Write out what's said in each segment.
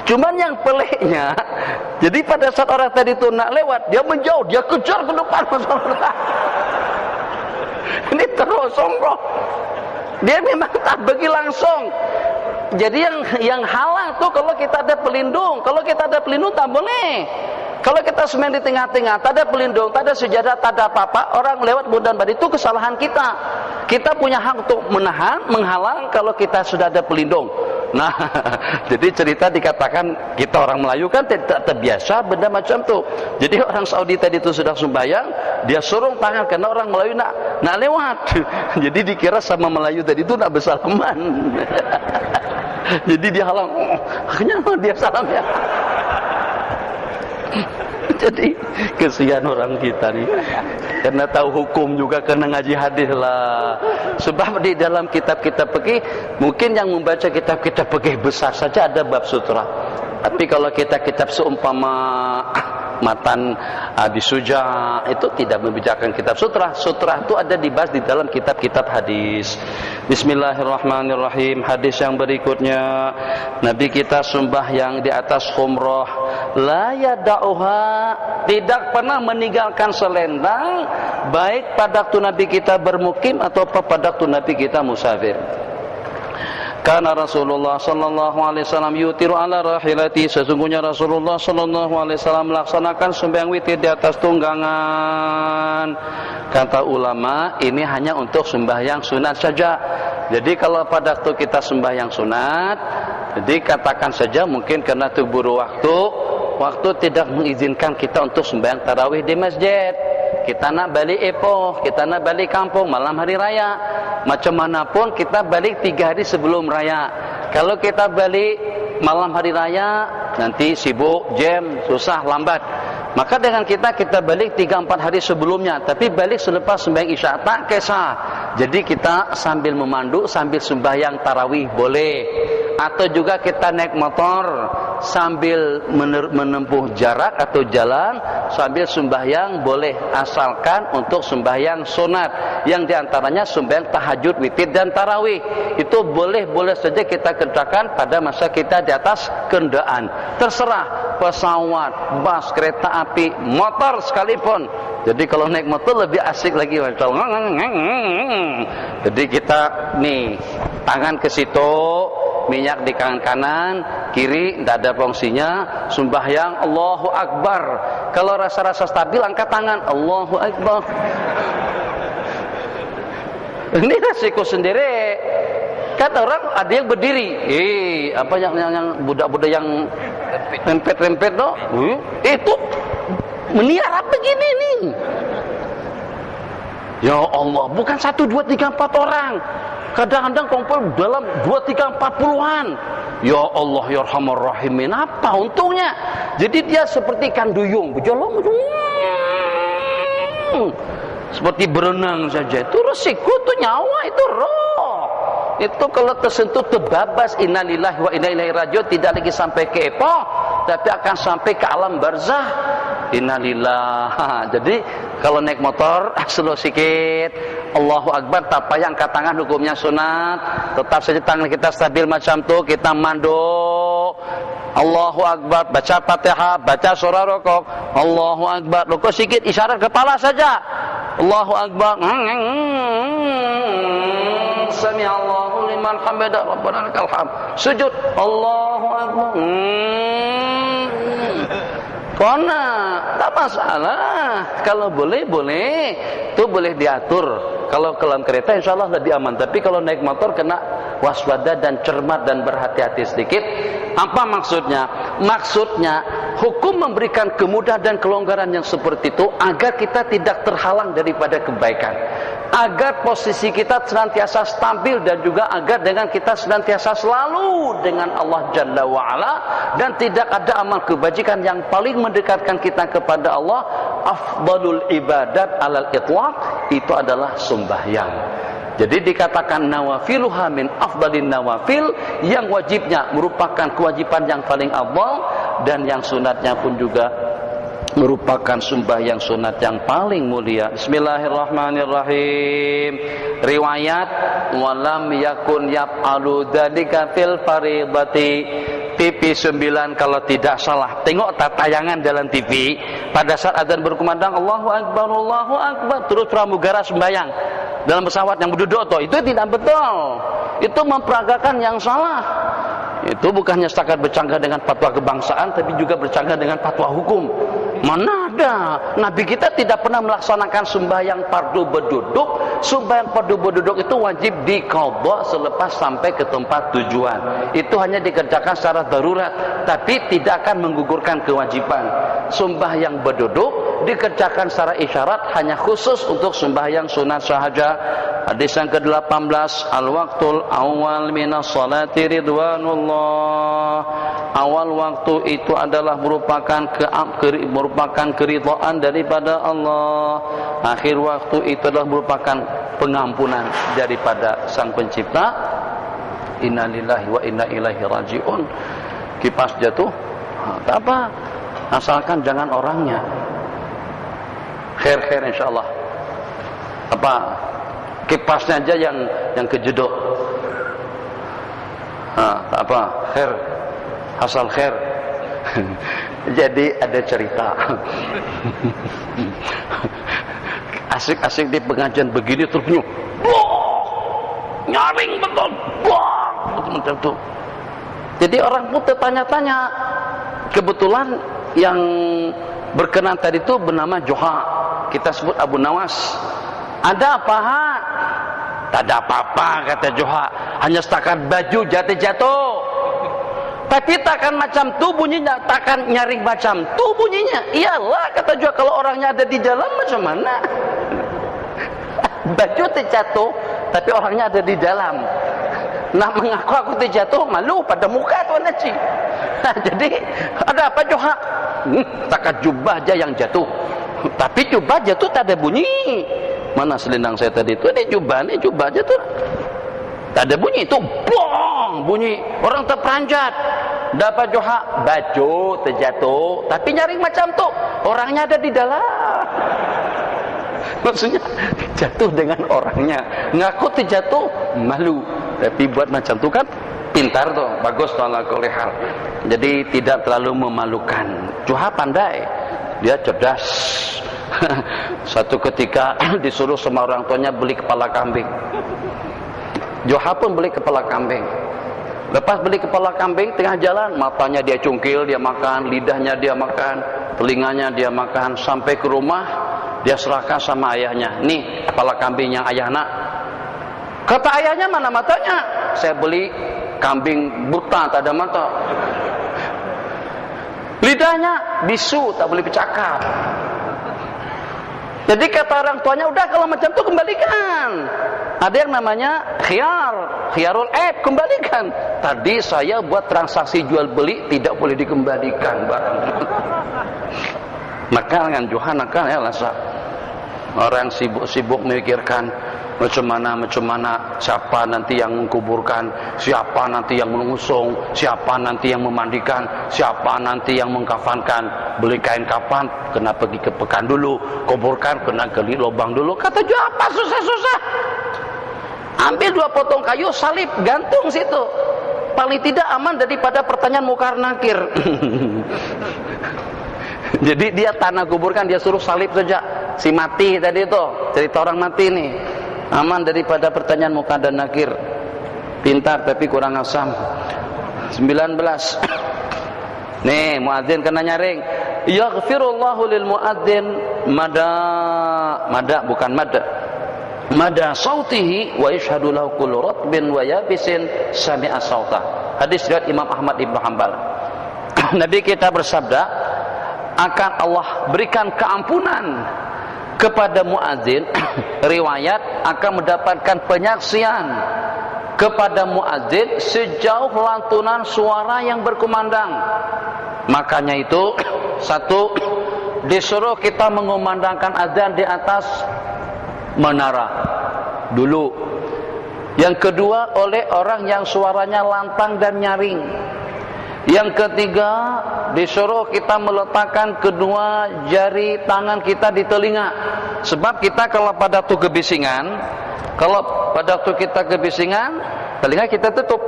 Cuman yang peliknya, jadi pada saat orang tadi itu nak lewat, dia menjauh, dia kejar ke depan. Ini terus songkok. Dia memang tak pergi langsung. Jadi yang halang tuh kalau kita ada pelindung. Kalau kita ada pelindung tak boleh. Kalau kita semen di tengah-tengah, tak ada pelindung, tak ada sejadah, tak ada apa-apa, orang lewat mudah badi, itu kesalahan kita. Kita punya hak untuk menahan, menghalang kalau kita sudah ada pelindung. Nah, jadi cerita dikatakan kita orang Melayu kan tidak terbiasa benda macam tu. Jadi orang Saudi tadi itu sudah sembahyang, dia surung tangan karena orang Melayu nak lewat. Jadi dikira sama Melayu tadi itu nak bersalaman. Jadi dia halang, akhirnya dia salam ya. Jadi kesian orang kita nih, karena tahu hukum juga, kena ngaji hadis lah. Sebab di dalam kitab-kitab fikih, mungkin yang membaca kitab-kitab fikih besar saja ada bab sutra. Tapi kalau kita kitab seumpama Matan Adi Suja itu tidak membicarakan kitab sutra. Sutra itu ada dibahas di dalam kitab-kitab hadis. Bismillahirrahmanirrahim. Hadis yang berikutnya, Nabi kita sembahyang di atas khumrah, la yada'uha, tidak pernah meninggalkan selendang, baik pada waktu Nabi kita bermukim atau pada waktu Nabi kita musafir. Karena Rasulullah sallallahu alaihi wasallam yutiru ala rahilati, sesungguhnya Rasulullah sallallahu alaihi wasallam melaksanakan sembahyang witir di atas tunggangan. Kata ulama, ini hanya untuk sembahyang sunat saja. Jadi kalau pada waktu kita sembahyang sunat, jadi katakan saja mungkin karena terburu waktu tidak mengizinkan kita untuk sembahyang tarawih di masjid. Kita nak balik epoh, kita nak balik kampung malam hari raya. Macam manapun kita balik 3 hari sebelum raya. Kalau kita balik malam hari raya, nanti sibuk, jam, susah, lambat. Maka dengan kita balik 3-4 hari sebelumnya. Tapi balik selepas sembahyang isya tak kisah. Jadi kita sambil memandu, sambil sembahyang tarawih boleh. Atau juga kita naik motor sambil menempuh jarak atau jalan sambil sembahyang boleh, asalkan untuk sembahyang sunat yang diantaranya sembahyang tahajud, witir dan tarawih. Itu boleh saja kita kerjakan pada masa kita di atas kendaraan. Terserah pesawat, bus, kereta api, motor sekalipun. Jadi kalau naik motor lebih asik lagi. Jadi kita nih tangan ke situ, minyak di kanan, kiri tidak ada fungsinya, sembahyang Allahu Akbar. Kalau rasa-rasa stabil angkat tangan Allahu Akbar. Ini resiko sendiri. Kan orang ada yang berdiri. Apa yang budak-budak yang rempet-rempet tuh? Itu meniara begini nih. Ya Allah, bukan 1, 2, 3, 4 orang. Kadang-kadang kumpul dalam 2, 3, 40-an. Ya Allah, ya Rahman Rahimin. Apa untungnya? Jadi dia seperti ikan duyung, berjolong. Seperti berenang saja. Itu resiko, itu nyawa, itu roh. Itu kalau tersentuh terbabas, innalillahi wa inna ilaihi raji'un, tidak lagi sampai ke epoh, tapi akan sampai ke alam barzah. Innalillah. Jadi kalau naik motor slow sikit, Allahu Akbar, tak payah angkat tangan, hukumnya sunat. Tetap saja tangan kita stabil macam tu, kita manduk. Allahu Akbar, baca Fatihah, baca surah Rukuk. Allahu Akbar, rukuk sikit, isyarat kepala saja. Allahu Akbar. Sami Allahu liman hamidah, Rabbana lakal hamd. Sujud, Allahu Akbar. Karena tak masalah. Kalau boleh, itu boleh diatur. Kalau dalam kereta insya Allah lebih aman. Tapi kalau naik motor kena waspada dan cermat dan berhati-hati sedikit. Apa maksudnya? Maksudnya hukum memberikan kemudahan dan kelonggaran yang seperti itu agar kita tidak terhalang daripada kebaikan, agar posisi kita senantiasa stabil, dan juga agar dengan kita senantiasa selalu dengan Allah Jalla wa'ala, dan tidak ada amal kebajikan yang paling mendekatkan kita kepada Allah. Afdalul ibadat alal itlaq, itu adalah sembahyang. Jadi dikatakan nawafiluha min afdalin nawafil, yang wajibnya merupakan kewajiban yang paling afdal, dan yang sunatnya pun juga merupakan sembahyang sunat yang paling mulia. Bismillahirrahmanirrahim. Riwayat walam yakun yaf'alu dzalika fil fardhati. TV 9 kalau tidak salah. Tengok tayangan dalam TV pada saat azan berkumandang Allahu Akbar terus pramugara sembahyang dalam pesawat yang berduduk toh. Itu tidak betul. Itu memperagakan yang salah. Itu bukannya setakat bercanggah dengan fatwa kebangsaan, tapi juga bercanggah dengan fatwa hukum. Mana ada? Nabi kita tidak pernah melaksanakan sembahyang fardu berduduk. Sembahyang fardu berduduk itu wajib diqadha selepas sampai ke tempat tujuan. Itu hanya dikerjakan secara darurat, tapi tidak akan menggugurkan kewajiban. Sembahyang berduduk dikerjakan secara isyarat, hanya khusus untuk sembahyang sunat sahaja. Hadis yang ke-18, al-waqtul awal minas salati ridwanullah. Awal waktu itu adalah merupakan keridhaan daripada Allah. Akhir waktu itu adalah merupakan pengampunan daripada Sang Pencipta. Innalillahi wa inna ilaihi rajiun. Kipas jatuh, tak apa, asalkan jangan orangnya. Khair insyaallah. Apa? Kipasnya aja yang kejedok. Tak apa, khair. Asal khair. Jadi ada cerita. Asik-asik di pengajian begini terus bunyi. Nyaring betul. Betul. Jadi orang pun tertanya-tanya. Kebetulan yang berkenan tadi itu bernama Joha. Kita sebut Abu Nawas. Ada apa? Tak ada apa-apa kata Joha. Hanya setakat baju jatuh. Tapi takkan macam tu bunyinya, takkan nyaring macam tu bunyinya. Iyalah kata Joha, kalau orangnya ada di dalam macam mana? Baju terjatuh, tapi orangnya ada di dalam. Nak mengaku aku terjatuh, malu pada muka Tuan Haji. Jadi ada apa Joha? Takkan jubah aja yang jatuh. Tapi jubah jatuh tak ada bunyi. Mana selendang saya tadi itu? Ini jubah aja tuh. Tak ada bunyi itu, bong bunyi. Orang terperanjat. Dapat Joha, baju terjatuh, tapi nyaring macam tu. Orangnya ada di dalam. Maksudnya jatuh dengan orangnya. Ngaku terjatuh, malu. Tapi buat macam tu kan pintar tuh, bagus tuh ala kulli hal. Jadi tidak terlalu memalukan. Joha pandai, dia cerdas. Satu ketika disuruh sama orang tuanya beli kepala kambing. Joha pun beli kepala kambing. Lepas beli kepala kambing, tengah jalan matanya dia cungkil, dia makan, lidahnya dia makan, telinganya dia makan. Sampai ke rumah dia serahkan sama ayahnya. Nih kepala kambing yang ayah nak. Kata ayahnya, mana matanya? Saya beli kambing buta, tak ada mata. Lidahnya bisu, tak boleh bercakap. Jadi kata orang tuanya, udah kalau macam itu kembalikan. Ada yang namanya khiyarul aib, kembalikan. Tadi saya buat transaksi jual beli, tidak boleh dikembalikan barang. Nakal kan Joha, nakal ya lasa. Orang sibuk memikirkan macam mana siapa nanti yang mengkuburkan, siapa nanti yang mengusung, siapa nanti yang memandikan, siapa nanti yang mengkafankan. Beli kain kafan kena pergi ke pekan dulu, kuburkan kena gali lubang dulu. Kata Joha, apa susah-susah? Ambil 2 potong kayu, salib, gantung situ. Paling tidak aman daripada pertanyaan mungkar nakir. Jadi dia tanah kuburkan, dia suruh salib saja. Si mati tadi itu, cerita orang mati nih. Aman daripada pertanyaan mungkar dan nakir. Pintar tapi kurang asam. 19. Nih muadzin kena nyaring. Yaghfirullahu lil muadzin mada bukan mada sautihi wa yashhadu lahu kullu ratbin wa yabisin sami'a sautah. Hadis riwayat Imam Ahmad Ibnu Hanbal. Nabi kita bersabda, akan Allah berikan keampunan kepada muadzin. Riwayat akan mendapatkan penyaksian kepada muadzin sejauh lantunan suara yang berkumandang. Makanya itu, satu, disuruh kita mengumandangkan azan di atas menara dulu. Yang kedua, oleh orang yang suaranya lantang dan nyaring. Yang ketiga, disuruh kita meletakkan kedua jari tangan kita di telinga. Sebab kita kalau pada waktu kebisingan, telinga kita tutup,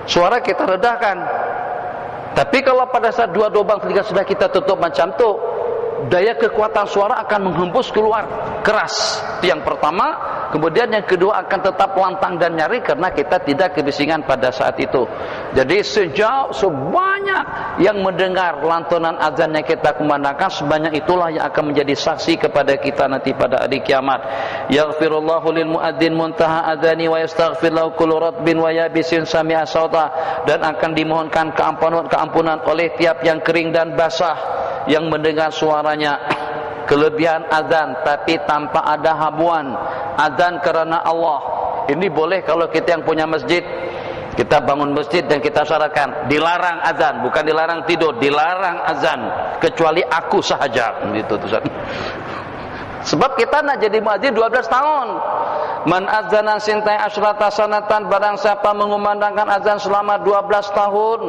suara kita redahkan. Tapi kalau pada saat dua lubang telinga sudah kita tutup macam tu, daya kekuatan suara akan menghembus keluar keras. Itu yang pertama. Kemudian yang kedua akan tetap lantang dan nyaring karena kita tidak kebisingan pada saat itu. Jadi sebanyak yang mendengar lantunan azan yang kita kumandangkan, sebanyak itulah yang akan menjadi saksi kepada kita nanti pada hari kiamat. Yaghfirullahu lil muadzin muntaha adzani wa yastaghfir lahu kullu ratbin wa yabisin sami'a sauta, dan akan dimohonkan keampunan oleh tiap yang kering dan basah yang mendengar suaranya. Kelebihan azan tapi tanpa ada habuan, azan kerana Allah. Ini boleh kalau kita yang punya masjid, kita bangun masjid dan kita syaratkan dilarang azan, bukan dilarang tidur, dilarang azan kecuali aku sahaja, gitu tulisan. Sebab kita nak jadi muadzin 12 tahun. Man azana sintai asyrata sanatan, barang siapa mengumandangkan azan selama 12 tahun,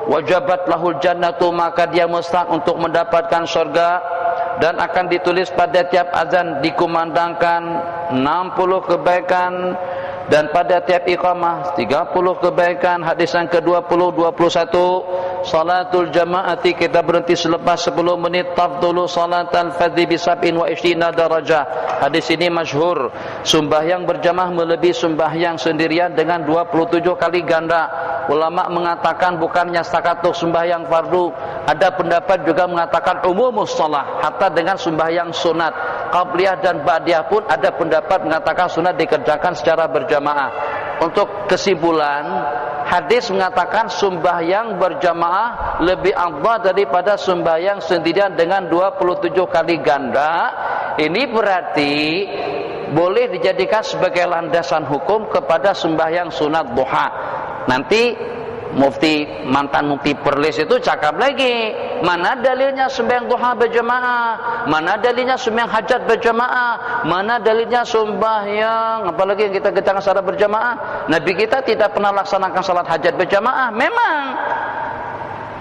wajabat lahul jannatu, maka dia mustahak untuk mendapatkan surga. Dan akan ditulis pada tiap azan dikumandangkan 60 kebaikan, dan pada tiap iqamah 30 kebaikan. Hadis yang ke-20, 21, salatul jamaati, kita berhenti selepas 10 menit, tafdulu salatal fadhi bisab'in wa ishrina darajah. Hadis ini masyhur. Sembahyang berjamaah melebihi sembahyang sendirian dengan 27 kali ganda. Ulama mengatakan bukannya setakat sembahyang fardu, ada pendapat juga mengatakan umumus shalah, hatta dengan sembahyang sunat qabliyah dan ba'diyah pun ada pendapat mengatakan sunat dikerjakan secara berjamaah. Untuk kesimpulan, hadis mengatakan sembahyang berjamaah lebih afdal daripada sembahyang sendirian dengan 27 kali ganda. Ini berarti boleh dijadikan sebagai landasan hukum kepada sembahyang sunat duha. Nanti mantan mufti Perlis itu cakap lagi, mana dalilnya sembahyang duha berjamaah, mana dalilnya sembahyang hajat berjamaah, mana dalilnya sembahyang apalagi yang kita kerjakan secara berjamaah. Nabi kita tidak pernah laksanakan salat hajat berjamaah. Memang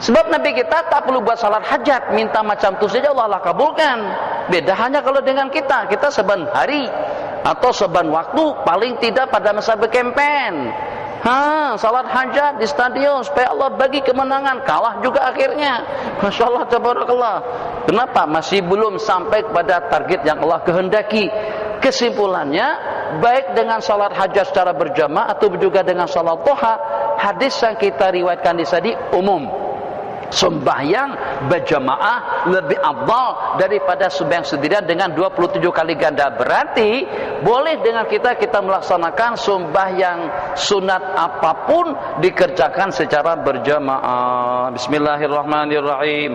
sebab Nabi kita tak perlu buat salat hajat, minta macam tu saja Allah kabulkan. Beda hanya kalau dengan kita seban hari atau seban waktu, paling tidak pada masa berkempen. Salat hajat di stadion supaya Allah bagi kemenangan, kalah juga akhirnya. Masya Allah, tabarakallah. Kenapa? Masih belum sampai kepada target yang Allah kehendaki. Kesimpulannya, baik dengan salat hajat secara berjamaah atau juga dengan salat duha, hadis yang kita riwayatkan di sini umum. Sembahyang berjamaah lebih afdal daripada sembahyang sendirian dengan 27 kali ganda. Berarti boleh dengan kita melaksanakan sembahyang sunat apapun dikerjakan secara berjamaah. Bismillahirrahmanirrahim.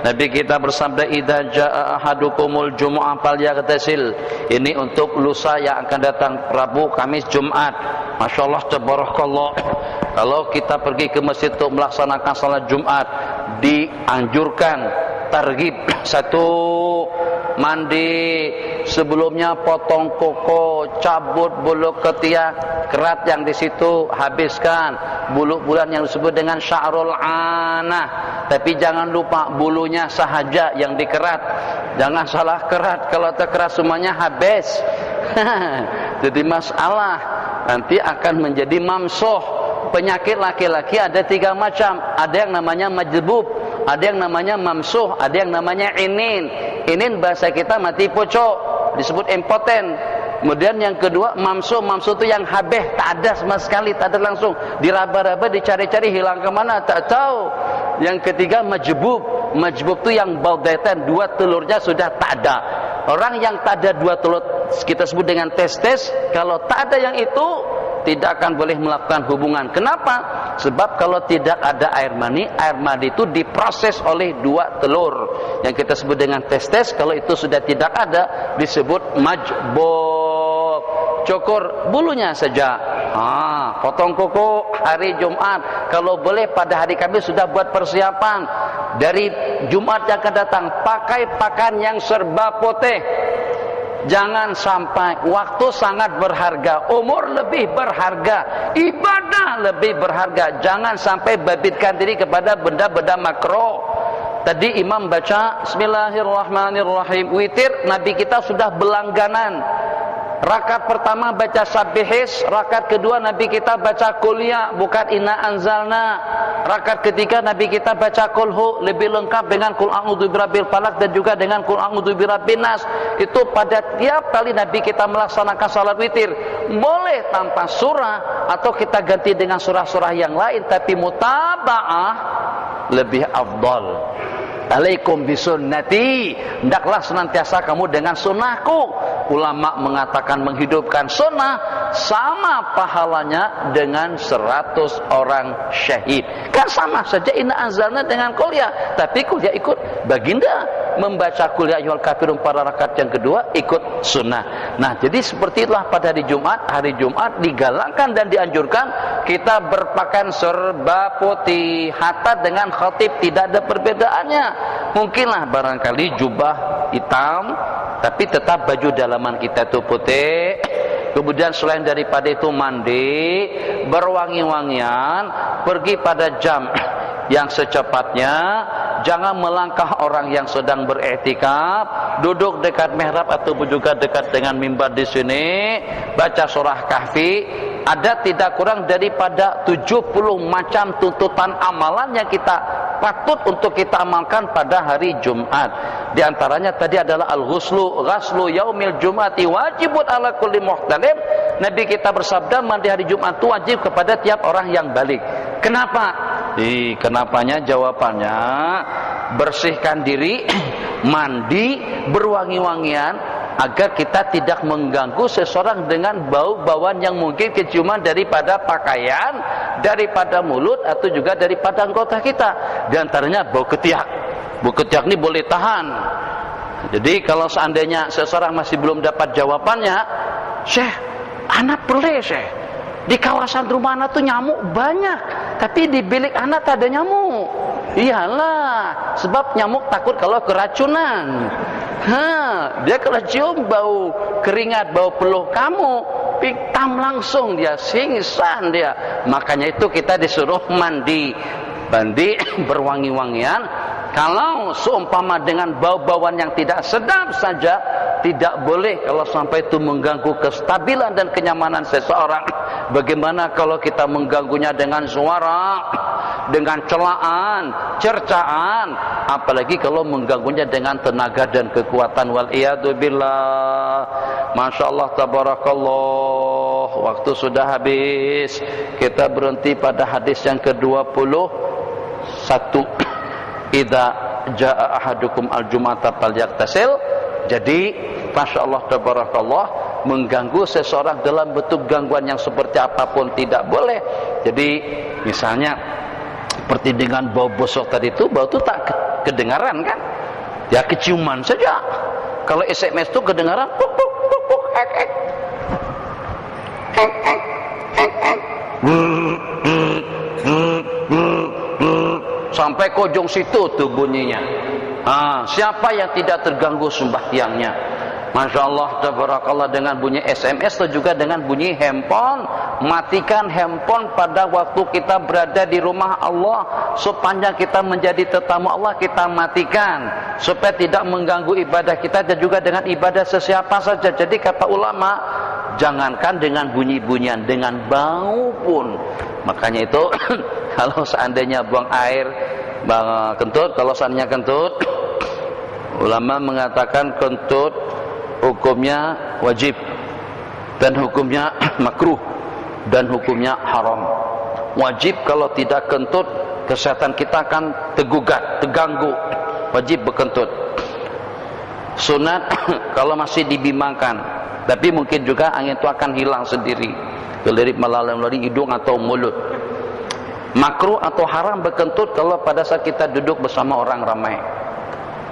Nabi kita bersabda, idza jaa ahadukumul jumu'ah falyaghtasil. Ini untuk lusa yang akan datang, Rabu, Kamis, Jumat. Masya Allah, tabarakallah. Kalau kita pergi ke masjid untuk melaksanakan salat Jumat, dianjurkan targhib, satu, mandi sebelumnya, potong kuku, cabut bulu ketiak, kerat yang di situ habiskan, bulu bulan yang disebut dengan sya'rul anah. Tapi jangan lupa bulunya sahaja yang dikerat, jangan salah kerat, kalau terkerat semuanya habis. Jadi masalah, nanti akan menjadi mamsuh. Penyakit laki-laki ada 3 macam. Ada yang namanya majbub, ada yang namanya mamsuh, ada yang namanya inin. Inin bahasa kita mati pocok, disebut impoten. Kemudian yang kedua mamsuh. Mamsuh itu yang habis, tak ada sama sekali, tak ada langsung, diraba-raba, dicari-cari, hilang kemana tak tahu. Yang ketiga majbub. Majbub itu yang baudatan, 2 telurnya sudah tak ada. Orang yang tak ada 2 telur kita sebut dengan testes. Kalau tak ada yang itu, tidak akan boleh melakukan hubungan. Kenapa? Sebab kalau tidak ada air mani itu diproses oleh 2 telur yang kita sebut dengan testes. Kalau itu sudah tidak ada, disebut majbub. Cukur bulunya saja. Potong kuku hari Jumat. Kalau boleh pada hari Kamis sudah buat persiapan. Dari Jumat yang akan datang, pakai pakaian yang serba putih. Jangan sampai, waktu sangat berharga, umur lebih berharga, ibadah lebih berharga. Jangan sampai babitkan diri kepada benda-benda makro. Tadi imam baca Bismillahirrahmanirrahim, witir Nabi kita sudah berlangganan. Rakaat pertama baca Sabbihis, rakaat kedua Nabi kita baca Qul Ya, bukan Inna Anzalna. Rakaat ketiga Nabi kita baca Qul Hu, lebih lengkap dengan Qul A'udzu Birabbil Falaq dan juga dengan Qul A'udzu Birabbin Nas. Itu pada tiap kali Nabi kita melaksanakan salat witir. Boleh tanpa surah atau kita ganti dengan surah-surah yang lain, tapi mutaba'ah lebih afdal. Alaikum bisunnati, hendaklah senantiasa kamu dengan sunnahku. Ulama mengatakan menghidupkan sunnah sama pahalanya dengan 100 orang syahid. Kan sama saja Inna Anzalna dengan Qul Ya, tapi Qul Ya ikut baginda membaca Qul Ya ayyuhal kafirun pada rakaat yang kedua ikut sunnah. Nah, jadi seperti itulah pada hari Jumat digalakkan dan dianjurkan kita berpakaian serba putih, hatta dengan khatib tidak ada perbedaannya. Mungkinlah barangkali jubah hitam, tapi tetap baju dalaman kita itu putih. Kemudian selain daripada itu mandi, berwangi-wangian, pergi pada jam yang secepatnya. Jangan melangkah orang yang sedang beriktikaf, duduk dekat mihrab atau juga dekat dengan mimbar di sini, baca surah Kahfi. Ada tidak kurang daripada 70 macam tuntutan amalan yang kita patut untuk kita amalkan pada hari Jumat. Di antaranya tadi adalah ghuslu yaumil jumati wajibun ala kulli muhtalim. Nabi kita bersabda mandi hari Jumat itu wajib kepada tiap orang yang balik. Kenapa? Kenapanya jawabannya, bersihkan diri, mandi, berwangi-wangian agar kita tidak mengganggu seseorang dengan bau-bauan yang mungkin keciuman daripada pakaian, daripada mulut atau juga daripada anggota kita. Di antaranya bau ketiak. Bau ketiak ini boleh tahan. Jadi kalau seandainya seseorang masih belum dapat jawabannya, Syekh, anak boleh Syekh. Di kawasan rumah anak tuh nyamuk banyak, tapi di bilik anak tak ada nyamuk. Iyalah, sebab nyamuk takut kalau keracunan. Dia kalau cium bau keringat, bau peluh kamu, pitam langsung dia, singsan dia. Makanya itu kita disuruh mandi berwangi-wangian. Kalau seumpama dengan bau-bauan yang tidak sedap saja, tidak boleh kalau sampai itu mengganggu kestabilan dan kenyamanan seseorang. Bagaimana kalau kita mengganggunya dengan suara, dengan celaan, cercaan, apalagi kalau mengganggunya dengan tenaga dan kekuatan. Wal'iyadu billah. Masya Allah, tabarakallah. Waktu sudah habis. Kita berhenti pada hadis yang ke-21. Idza jaa ahadukum al-jum'ata falyaktasil. Jadi Masya Allah tabarakallah, mengganggu seseorang dalam bentuk gangguan yang seperti apapun tidak boleh. Jadi misalnya seperti dengan bau busuk tadi itu, bau itu tak kedengaran kan, ya keciuman saja. Kalau SMS itu kedengaran puk puk puk puk ek ek ek ek ek ek sampai ke ujung situ tuh bunyinya. Siapa yang tidak terganggu sembahyangnya? Masya Allah, tabarakallah, dengan bunyi SMS atau juga dengan bunyi handphone. Matikan handphone pada waktu kita berada di rumah Allah. Sepanjang kita menjadi tetamu Allah, kita matikan supaya tidak mengganggu ibadah kita dan juga dengan ibadah sesiapa saja. Jadi kata ulama, jangankan dengan bunyi-bunyian, dengan bau pun. Makanya itu kalau seandainya buang air kentut, kalau seandainya kentut, ulama mengatakan kentut hukumnya wajib dan hukumnya makruh dan hukumnya haram. Wajib kalau tidak kentut, kesehatan kita akan tergugat, terganggu. Wajib berkentut. Sunat kalau masih dibimbangkan, tapi mungkin juga angin itu akan hilang sendiri, kelirip melalui hidung atau mulut. Makruh atau haram berkentut kalau pada saat kita duduk bersama orang ramai.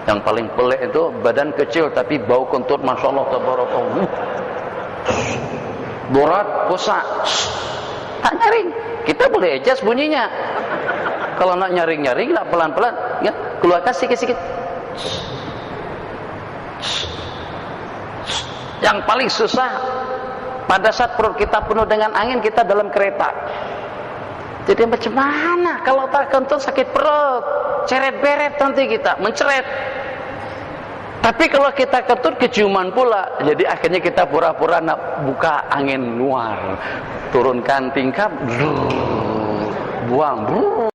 Yang paling pelik itu badan kecil tapi bau kentut, Masya Allah tabarakallah. Borat, pusak, tak nyaring. Kita boleh adjust bunyinya. Kalau nak nyaring-nyaring, nak pelan-pelan, ya, keluarkan sikit-sikit. Yang paling susah pada saat perut kita penuh dengan angin, kita dalam kereta. Jadi macam mana kalau tak kentut sakit perut, ceret-beret nanti kita menceret. Tapi kalau kita kentut keciuman pula, jadi akhirnya kita pura-pura nak buka angin luar, turunkan tingkap, buang.